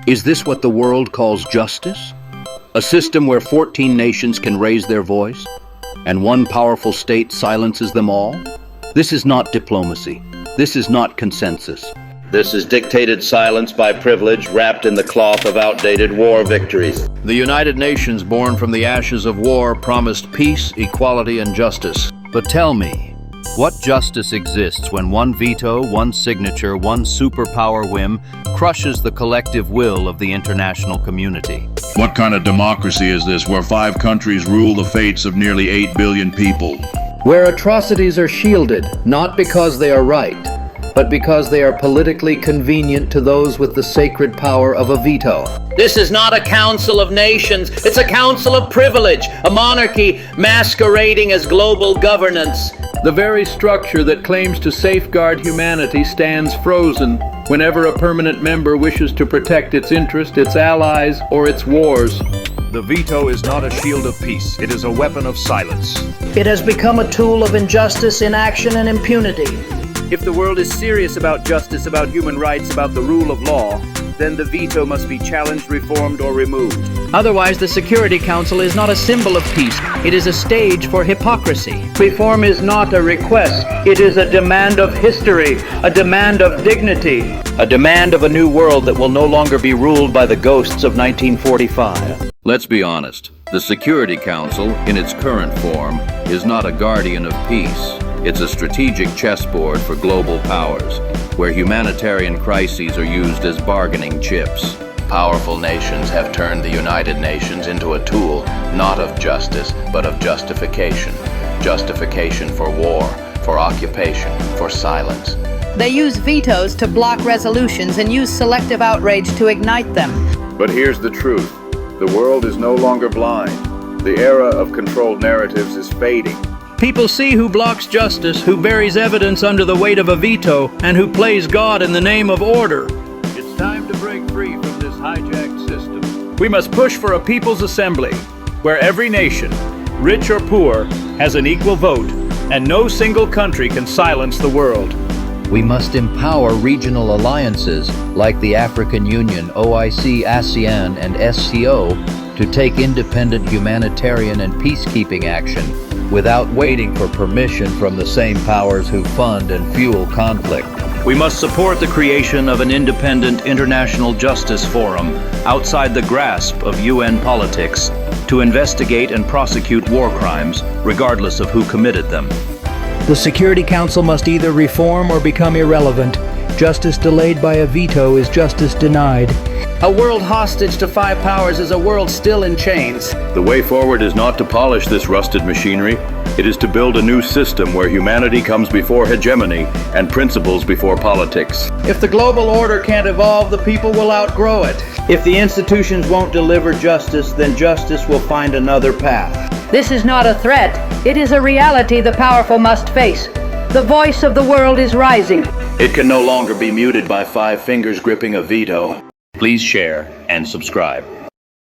Is this what the world calls justice? A system where 14 nations can raise their voice, and one powerful state silences them all? This is not diplomacy. This is not consensus. This is dictated silence by privilege wrapped in the cloth of outdated war victories. The United Nations, born from the ashes of war, promised peace, equality, and justice. But tell me, what justice exists when one veto, one signature, one superpower whim crushes the collective will of the international community? What kind of democracy is this, where 5 countries rule the fates of nearly 8 billion people? Where atrocities are shielded, not because they are right, but because they are politically convenient to those with the sacred power of a veto. This is not a council of nations, it's a council of privilege, a monarchy masquerading as global governance. The very structure that claims to safeguard humanity stands frozen whenever a permanent member wishes to protect its interest, its allies, or its wars. The veto is not a shield of peace, it is a weapon of silence. It has become a tool of injustice, inaction, and impunity. If the world is serious about justice, about human rights, about the rule of law, then the veto must be challenged, reformed, or removed. Otherwise, the Security Council is not a symbol of peace. It is a stage for hypocrisy. Reform is not a request, it is a demand of history, a demand of dignity, a demand of a new world that will no longer be ruled by the ghosts of 1945. Let's be honest, the Security Council, in its current form, is not a guardian of peace. It's a strategic chessboard for global powers, where humanitarian crises are used as bargaining chips. Powerful nations have turned the United Nations into a tool, not of justice, but of justification. Justification for war, for occupation, for silence. They use vetoes to block resolutions and use selective outrage to ignite them. But here's the truth. The world is no longer blind. The era of controlled narratives is fading. People see who blocks justice, who buries evidence under the weight of a veto, and who plays God in the name of order. It's time to break free from this hijacked system. We must push for a people's assembly, where every nation, rich or poor, has an equal vote, and no single country can silence the world. We must empower regional alliances like the African Union, OIC, ASEAN, and SCO to take independent humanitarian and peacekeeping action without waiting for permission from the same powers who fund and fuel conflict. We must support the creation of an independent international justice forum outside the grasp of UN politics to investigate and prosecute war crimes, regardless of who committed them. The Security Council must either reform or become irrelevant. Justice delayed by a veto is justice denied. A world hostage to 5 powers is a world still in chains. The way forward is not to polish this rusted machinery. It is to build a new system where humanity comes before hegemony and principles before politics. If the global order can't evolve, the people will outgrow it. If the institutions won't deliver justice, then justice will find another path. This is not a threat. It is a reality the powerful must face. The voice of the world is rising. It can no longer be muted by 5 fingers gripping a veto. Please share and subscribe.